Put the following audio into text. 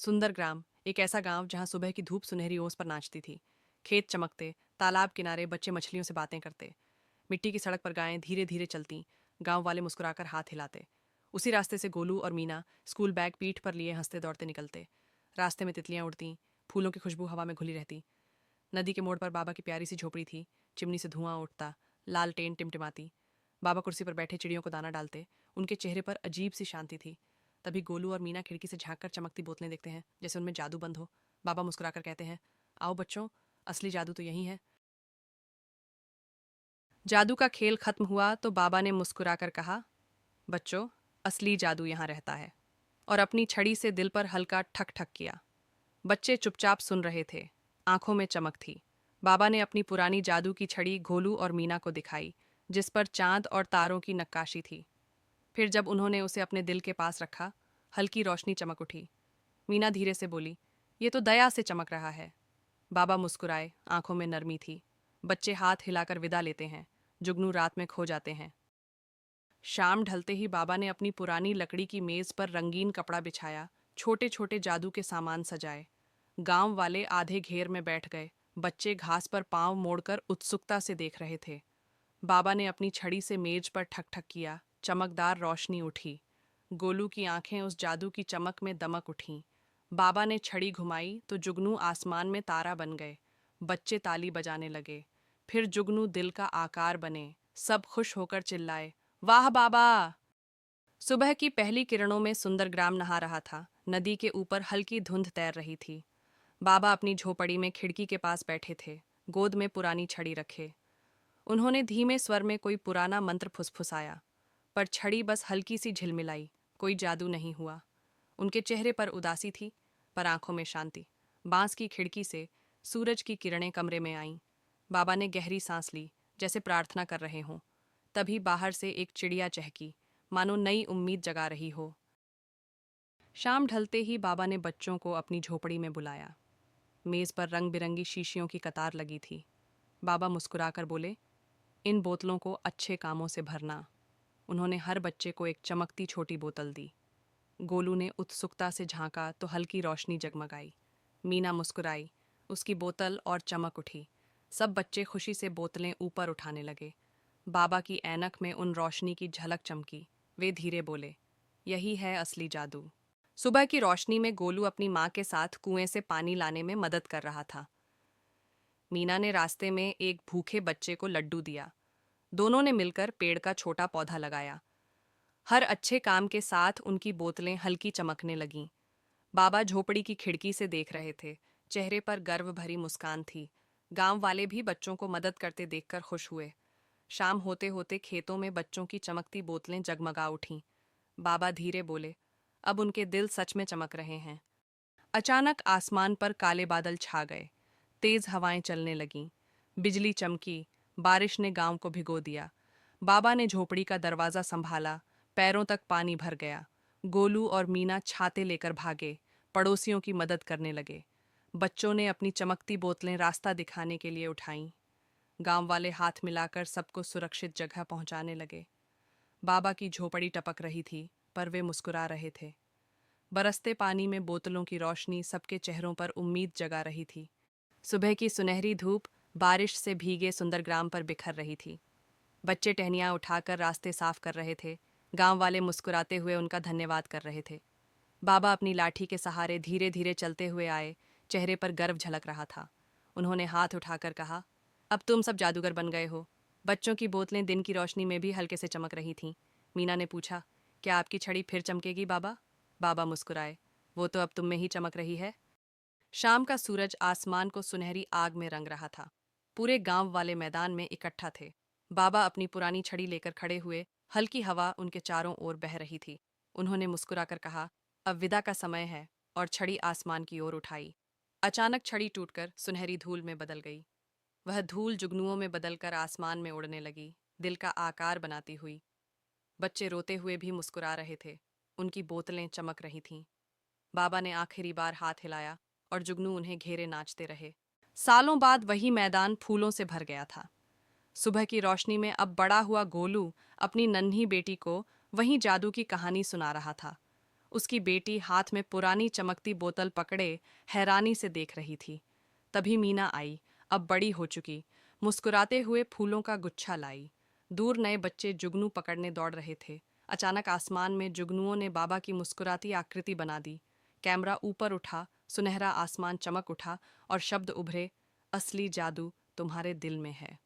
सुंदर ग्राम एक ऐसा गांव जहां सुबह की धूप सुनहरी ओस पर नाचती थी। खेत चमकते, तालाब किनारे बच्चे मछलियों से बातें करते, मिट्टी की सड़क पर गायें धीरे धीरे चलती, गांव वाले मुस्कुराकर हाथ हिलाते। उसी रास्ते से गोलू और मीना स्कूल बैग पीठ पर लिए हंसते दौड़ते निकलते। रास्ते में तितलियां उड़ती, फूलों की खुशबू हवा में घुली रहती। नदी के मोड़ पर बाबा की प्यारी सी झोपड़ी थी। चिमनी से धुआं उठता, लालटेन टिमटिमाती। बाबा कुर्सी पर बैठे चिड़ियों को दाना डालते। उनके चेहरे पर अजीब सी शांति थी। तभी गोलू और मीना खिड़की से झांक कर चमकती बोतलें देखते हैं, जैसे उनमें जादू बंद हो। बाबा मुस्कुराकर कहते हैं, आओ बच्चों, असली जादू तो यही है। जादू का खेल खत्म हुआ तो बाबा ने मुस्कुराकर कहा, बच्चों, असली जादू यहाँ रहता है। और अपनी छड़ी से दिल पर हल्का ठक ठक किया। बच्चे चुपचाप सुन रहे थे, आंखों में चमक थी। बाबा ने अपनी पुरानी जादू की छड़ी घोलू और मीना को दिखाई, जिस पर चांद और तारों की नक्काशी थी। फिर जब उन्होंने उसे अपने दिल के पास रखा, हल्की रोशनी चमक उठी। मीना धीरे से बोली, ये तो दया से चमक रहा है। बाबा मुस्कुराए, आंखों में नरमी थी। बच्चे हाथ हिलाकर विदा लेते हैं, जुगनू रात में खो जाते हैं। शाम ढलते ही बाबा ने अपनी पुरानी लकड़ी की मेज पर रंगीन कपड़ा बिछाया, छोटे छोटे जादू के सामान सजाए। गांव वाले आधे घेर में बैठ गए। बच्चे घास पर पांव मोड़कर उत्सुकता से देख रहे थे। बाबा ने अपनी छड़ी से मेज पर ठक ठक किया, चमकदार रोशनी उठी। गोलू की आंखें उस जादू की चमक में दमक उठीं। बाबा ने छड़ी घुमाई तो जुगनू आसमान में तारा बन गए। बच्चे ताली बजाने लगे। फिर जुगनू दिल का आकार बने। सब खुश होकर चिल्लाए, वाह बाबा। सुबह की पहली किरणों में सुंदर ग्राम नहा रहा था। नदी के ऊपर हल्की धुंध तैर रही थी। बाबा अपनी झोपड़ी में खिड़की के पास बैठे थे, गोद में पुरानी छड़ी रखे। उन्होंने धीमे स्वर में कोई पुराना मंत्र फुसफुसाया, पर छड़ी बस हल्की सी झिलमिलाई। कोई जादू नहीं हुआ। उनके चेहरे पर उदासी थी, पर आंखों में शांति। बांस की खिड़की से सूरज की किरणें कमरे में आईं। बाबा ने गहरी सांस ली, जैसे प्रार्थना कर रहे हों। तभी बाहर से एक चिड़िया चहकी, मानो नई उम्मीद जगा रही हो। शाम ढलते ही बाबा ने बच्चों को अपनी झोपड़ी में बुलाया। मेज पर रंग बिरंगी शीशियों की कतार लगी थी। बाबा मुस्कुराकर बोले, इन बोतलों को अच्छे कामों से भरना। उन्होंने हर बच्चे को एक चमकती छोटी बोतल दी। गोलू ने उत्सुकता से झांका तो हल्की रोशनी जगमगाई। मीना मुस्कुराई, उसकी बोतल और चमक उठी। सब बच्चे खुशी से बोतलें ऊपर उठाने लगे। बाबा की ऐनक में उन रोशनी की झलक चमकी। वे धीरे बोले, यही है असली जादू। सुबह की रोशनी में गोलू अपनी माँ के साथ कुएं से पानी लाने में मदद कर रहा था। मीना ने रास्ते में एक भूखे बच्चे को लड्डू दिया। दोनों ने मिलकर पेड़ का छोटा पौधा लगाया। हर अच्छे काम के साथ उनकी बोतलें हल्की चमकने लगीं। बाबा झोपड़ी की खिड़की से देख रहे थे, चेहरे पर गर्व भरी मुस्कान थी। गांव वाले भी बच्चों को मदद करते देखकर खुश हुए। शाम होते होते खेतों में बच्चों की चमकती बोतलें जगमगा उठीं। बाबा धीरे बोले, अब उनके दिल सच में चमक रहे हैं। अचानक आसमान पर काले बादल छा गए। तेज हवाएं चलने लगीं। बिजली चमकी। बारिश ने गांव को भिगो दिया। बाबा ने झोपड़ी का दरवाजा संभाला। पैरों तक पानी भर गया। गोलू और मीना छाते लेकर भागे, पड़ोसियों की मदद करने लगे। बच्चों ने अपनी चमकती बोतलें रास्ता दिखाने के लिए उठाईं। गांव वाले हाथ मिलाकर सबको सुरक्षित जगह पहुंचाने लगे। बाबा की झोपड़ी टपक रही थी, पर वे मुस्कुरा रहे थे। बरसते पानी में बोतलों की रोशनी सबके चेहरों पर उम्मीद जगा रही थी। सुबह की सुनहरी धूप बारिश से भीगे सुंदर ग्राम पर बिखर रही थी। बच्चे टहनियाँ उठाकर रास्ते साफ कर रहे थे। गांव वाले मुस्कुराते हुए उनका धन्यवाद कर रहे थे। बाबा अपनी लाठी के सहारे धीरे धीरे चलते हुए आए, चेहरे पर गर्व झलक रहा था। उन्होंने हाथ उठाकर कहा, अब तुम सब जादूगर बन गए हो। बच्चों की बोतलें दिन की रोशनी में भी हल्के से चमक रही थीं। मीना ने पूछा, क्या आपकी छड़ी फिर चमकेगी बाबा? बाबा मुस्कुराए, वो तो अब तुम में ही चमक रही है। शाम का सूरज आसमान को सुनहरी आग में रंग रहा था। पूरे गांव वाले मैदान में इकट्ठा थे। बाबा अपनी पुरानी छड़ी लेकर खड़े हुए, हल्की हवा उनके चारों ओर बह रही थी। उन्होंने मुस्कुराकर कहा, अब विदा का समय है, और छड़ी आसमान की ओर उठाई। अचानक छड़ी टूटकर सुनहरी धूल में बदल गई। वह धूल जुगनुओं में बदलकर आसमान में उड़ने लगी, दिल का आकार बनाती हुई। बच्चे रोते हुए भी मुस्कुरा रहे थे। उनकी बोतलें चमक रही थीं। बाबा ने आखिरी बार हाथ हिलाया और जुगनू उन्हें घेरे नाचते रहे। सालों बाद वही मैदान फूलों से भर गया था। सुबह की रोशनी में अब बड़ा हुआ गोलू अपनी नन्ही बेटी को वही जादू की कहानी सुना रहा था। उसकी बेटी हाथ में पुरानी चमकती बोतल पकड़े हैरानी से देख रही थी। तभी मीना आई, अब बड़ी हो चुकी, मुस्कुराते हुए फूलों का गुच्छा लाई। दूर नए बच्चे जुगनू पकड़ने दौड़ रहे थे। अचानक आसमान में जुगनुओं ने बाबा की मुस्कुराती आकृति बना दी। कैमरा ऊपर उठा, सुनहरा आसमान चमक उठा और शब्द उभरे, असली जादू तुम्हारे दिल में है।